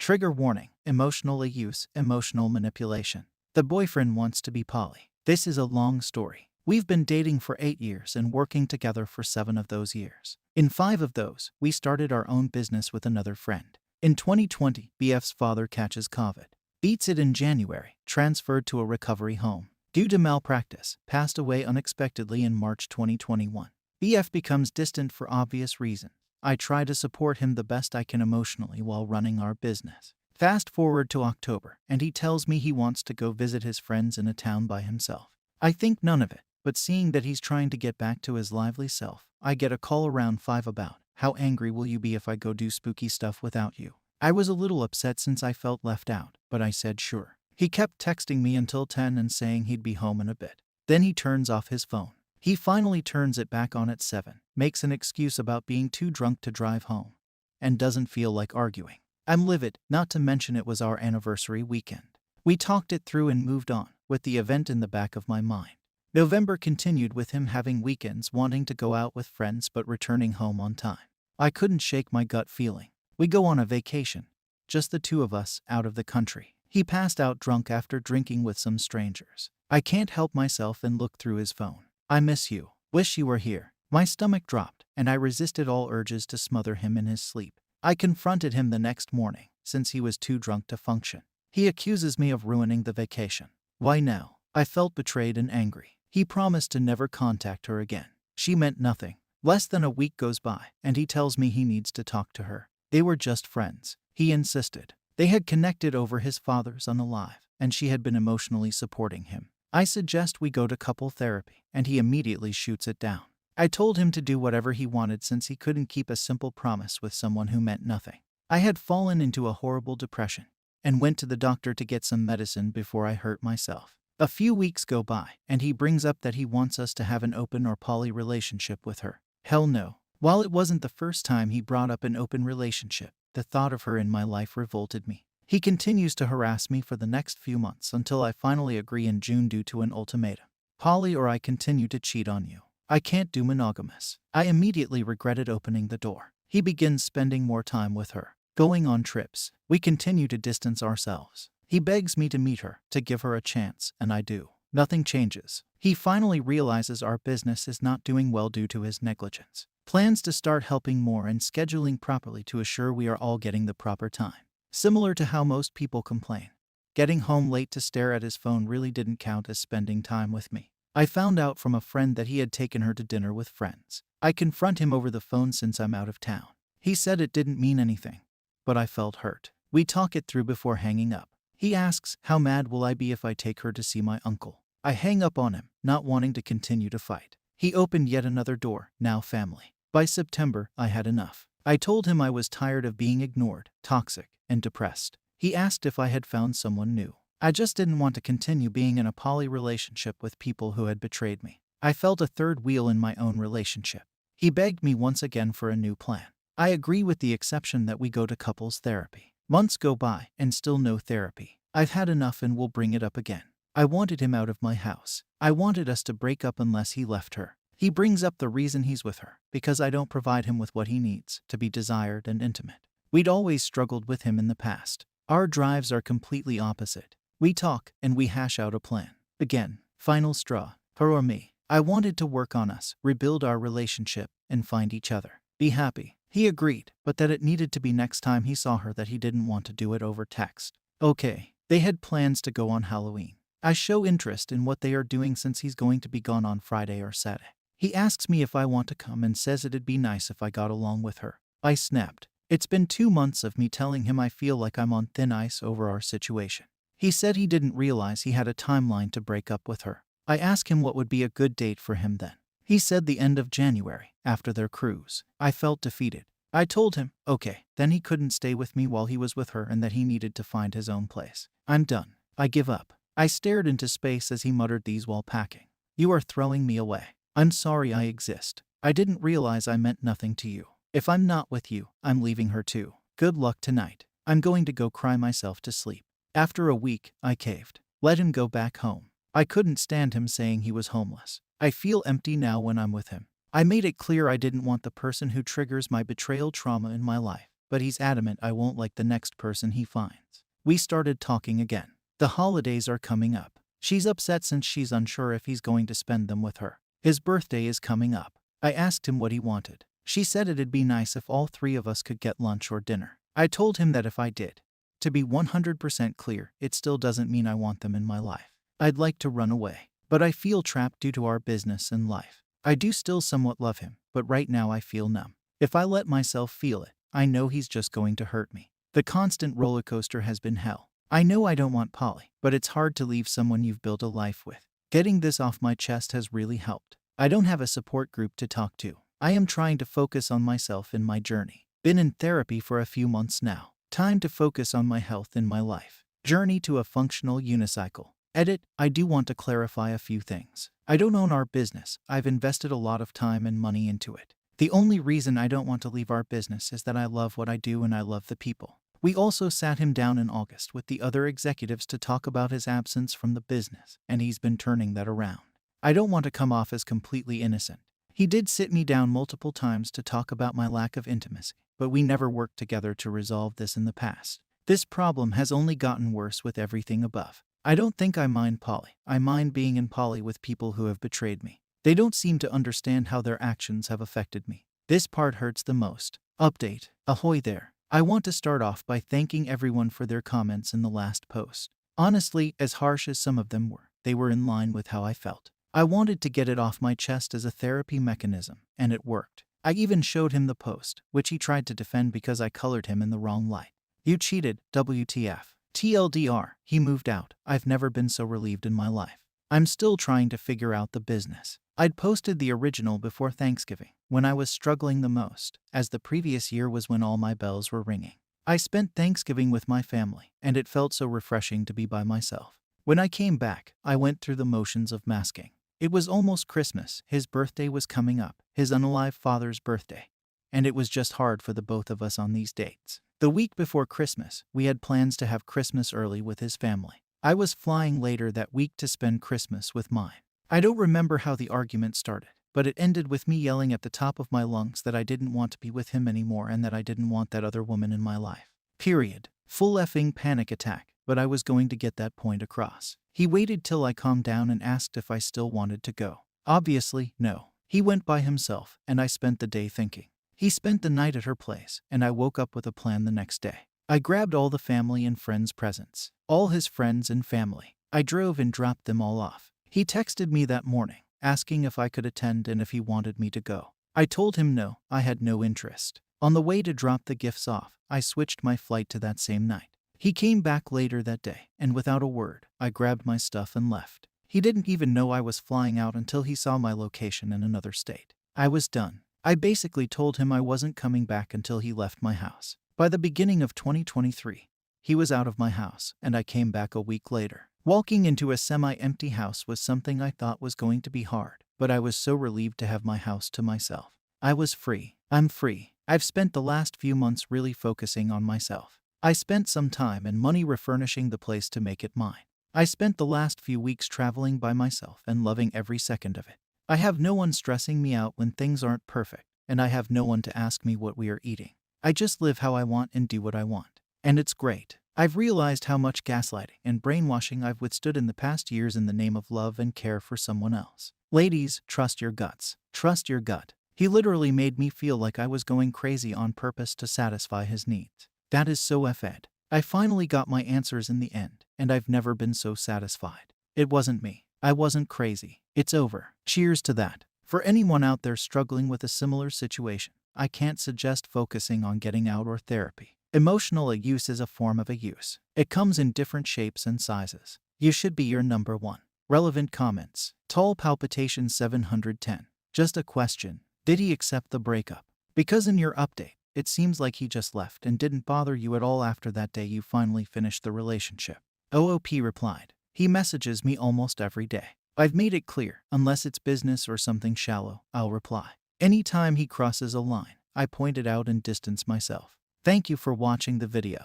Trigger warning: emotional abuse, emotional manipulation. The boyfriend wants to be poly. This is a long story. We've been dating for 8 years and working together for 7 of those years. In 5 of those, we started our own business with another friend. In 2020, BF's father catches COVID. Beats it in January, transferred to a recovery home. Due to malpractice, passed away unexpectedly in March 2021. BF becomes distant for obvious reasons. I try to support him the best I can emotionally while running our business. Fast forward to October, and he tells me he wants to go visit his friends in a town by himself. I think none of it, but seeing that he's trying to get back to his lively self, I get a call around 5 about, "How angry will you be if I go do spooky stuff without you?" I was a little upset since I felt left out, but I said sure. He kept texting me until 10 and saying he'd be home in a bit. Then he turns off his phone. He finally turns it back on at 7, makes an excuse about being too drunk to drive home, and doesn't feel like arguing. I'm livid, not to mention it was our anniversary weekend. We talked it through and moved on, with the event in the back of my mind. November continued with him having weekends wanting to go out with friends but returning home on time. I couldn't shake my gut feeling. We go on a vacation, just the 2 of us, out of the country. He passed out drunk after drinking with some strangers. I can't help myself and look through his phone. "I miss you. Wish you were here." My stomach dropped, and I resisted all urges to smother him in his sleep. I confronted him the next morning, since he was too drunk to function. He accuses me of ruining the vacation. Why now? I felt betrayed and angry. He promised to never contact her again. She meant nothing. Less than a week goes by, and he tells me he needs to talk to her. They were just friends. He insisted. They had connected over his father's unalive, and she had been emotionally supporting him. I suggest we go to couple therapy, and he immediately shoots it down. I told him to do whatever he wanted since he couldn't keep a simple promise with someone who meant nothing. I had fallen into a horrible depression, and went to the doctor to get some medicine before I hurt myself. A few weeks go by, and he brings up that he wants us to have an open or poly relationship with her. Hell no. While it wasn't the first time he brought up an open relationship, the thought of her in my life revolted me. He continues to harass me for the next few months until I finally agree in June due to an ultimatum. "Poly or I continue to cheat on you. I can't do monogamous." I immediately regretted opening the door. He begins spending more time with her, going on trips. We continue to distance ourselves. He begs me to meet her, to give her a chance, and I do. Nothing changes. He finally realizes our business is not doing well due to his negligence. Plans to start helping more and scheduling properly to assure we are all getting the proper time. Similar to how most people complain, getting home late to stare at his phone really didn't count as spending time with me. I found out from a friend that he had taken her to dinner with friends. I confront him over the phone since I'm out of town. He said it didn't mean anything, but I felt hurt. We talk it through before hanging up. He asks, "How mad will I be if I take her to see my uncle?" I hang up on him, not wanting to continue to fight. He opened yet another door, now family. By September, I had enough. I told him I was tired of being ignored, toxic, and depressed. He asked if I had found someone new. I just didn't want to continue being in a poly relationship with people who had betrayed me. I felt a third wheel in my own relationship. He begged me once again for a new plan. I agree with the exception that we go to couples therapy. Months go by, and still no therapy. I've had enough and will bring it up again. I wanted him out of my house. I wanted us to break up unless he left her. He brings up the reason he's with her, because I don't provide him with what he needs to be desired and intimate. We'd always struggled with him in the past. Our drives are completely opposite. We talk, and we hash out a plan. Again, final straw, her or me. I wanted to work on us, rebuild our relationship, and find each other. Be happy. He agreed, but that it needed to be next time he saw her, that he didn't want to do it over text. Okay. They had plans to go on Halloween. I show interest in what they are doing since he's going to be gone on Friday or Saturday. He asks me if I want to come and says it'd be nice if I got along with her. I snapped. It's been 2 months of me telling him I feel like I'm on thin ice over our situation. He said he didn't realize he had a timeline to break up with her. I asked him what would be a good date for him then. He said the end of January, after their cruise. I felt defeated. I told him, okay, then he couldn't stay with me while he was with her and that he needed to find his own place. I'm done. I give up. I stared into space as he muttered these while packing. "You are throwing me away. I'm sorry I exist. I didn't realize I meant nothing to you. If I'm not with you, I'm leaving her too. Good luck tonight. I'm going to go cry myself to sleep." After a week, I caved. Let him go back home. I couldn't stand him saying he was homeless. I feel empty now when I'm with him. I made it clear I didn't want the person who triggers my betrayal trauma in my life. but he's adamant I won't like the next person he finds. We started talking again. The holidays are coming up. She's upset since she's unsure if he's going to spend them with her. His birthday is coming up. I asked him what he wanted. She said it'd be nice if all three of us could get lunch or dinner. I told him that if I did, to be 100% clear, it still doesn't mean I want them in my life. I'd like to run away, but I feel trapped due to our business and life. I do still somewhat love him, but right now I feel numb. If I let myself feel it, I know he's just going to hurt me. The constant roller coaster has been hell. I know I don't want poly, but it's hard to leave someone you've built a life with. Getting this off my chest has really helped. I don't have a support group to talk to. I am trying to focus on myself in my journey. Been in therapy for a few months now. Time to focus on my health in my life. Journey to a functional unicycle. Edit, I do want to clarify a few things. I don't own our business. I've invested a lot of time and money into it. The only reason I don't want to leave our business is that I love what I do and I love the people. We also sat him down in August with the other executives to talk about his absence from the business, and he's been turning that around. I don't want to come off as completely innocent. He did sit me down multiple times to talk about my lack of intimacy, but we never worked together to resolve this in the past. This problem has only gotten worse with everything above. I don't think I mind poly. I mind being in poly with people who have betrayed me. They don't seem to understand how their actions have affected me. This part hurts the most. Update. Ahoy there. I want to start off by thanking everyone for their comments in the last post. Honestly, as harsh as some of them were, they were in line with how I felt. I wanted to get it off my chest as a therapy mechanism, and it worked. I even showed him the post, which he tried to defend because I colored him in the wrong light. You cheated, WTF. TLDR, he moved out. I've never been so relieved in my life. I'm still trying to figure out the business. I'd posted the original before Thanksgiving, when I was struggling the most, as the previous year was when all my bells were ringing. I spent Thanksgiving with my family, and it felt so refreshing to be by myself. When I came back, I went through the motions of masking. It was almost Christmas, his birthday was coming up, his unalive father's birthday, and it was just hard for the both of us on these dates. The week before Christmas, we had plans to have Christmas early with his family. I was flying later that week to spend Christmas with mine. I don't remember how the argument started, but it ended with me yelling at the top of my lungs that I didn't want to be with him anymore and that I didn't want that other woman in my life. Period. Full effing panic attack, but I was going to get that point across. He waited till I calmed down and asked if I still wanted to go. Obviously, no. He went by himself, and I spent the day thinking. He spent the night at her place, and I woke up with a plan the next day. I grabbed all the family and friends' presents, all his friends and family. I drove and dropped them all off. He texted me that morning, asking if I could attend and if he wanted me to go. I told him no, I had no interest. On the way to drop the gifts off, I switched my flight to that same night. He came back later that day, and without a word, I grabbed my stuff and left. He didn't even know I was flying out until he saw my location in another state. I was done. I basically told him I wasn't coming back until he left my house. By the beginning of 2023, he was out of my house, and I came back a week later. Walking into a semi-empty house was something I thought was going to be hard, but I was so relieved to have my house to myself. I was free. I'm free. I've spent the last few months really focusing on myself. I spent some time and money refurnishing the place to make it mine. I spent the last few weeks traveling by myself and loving every second of it. I have no one stressing me out when things aren't perfect, and I have no one to ask me what we are eating. I just live how I want and do what I want. And it's great. I've realized how much gaslighting and brainwashing I've withstood in the past years in the name of love and care for someone else. Ladies, trust your guts. Trust your gut. He literally made me feel like I was going crazy on purpose to satisfy his needs. That is so effed. I finally got my answers in the end, and I've never been so satisfied. It wasn't me. I wasn't crazy. It's over. Cheers to that. For anyone out there struggling with a similar situation, I can't suggest focusing on getting out or therapy. Emotional abuse is a form of abuse. It comes in different shapes and sizes. You should be your number one. Relevant comments. Tall palpitation 710. Just a question. Did he accept the breakup? Because in your update, it seems like he just left and didn't bother you at all after that day you finally finished the relationship. OOP replied. He messages me almost every day. I've made it clear, unless it's business or something shallow, I'll reply. Anytime he crosses a line, I point it out and distance myself. Thank you for watching the video.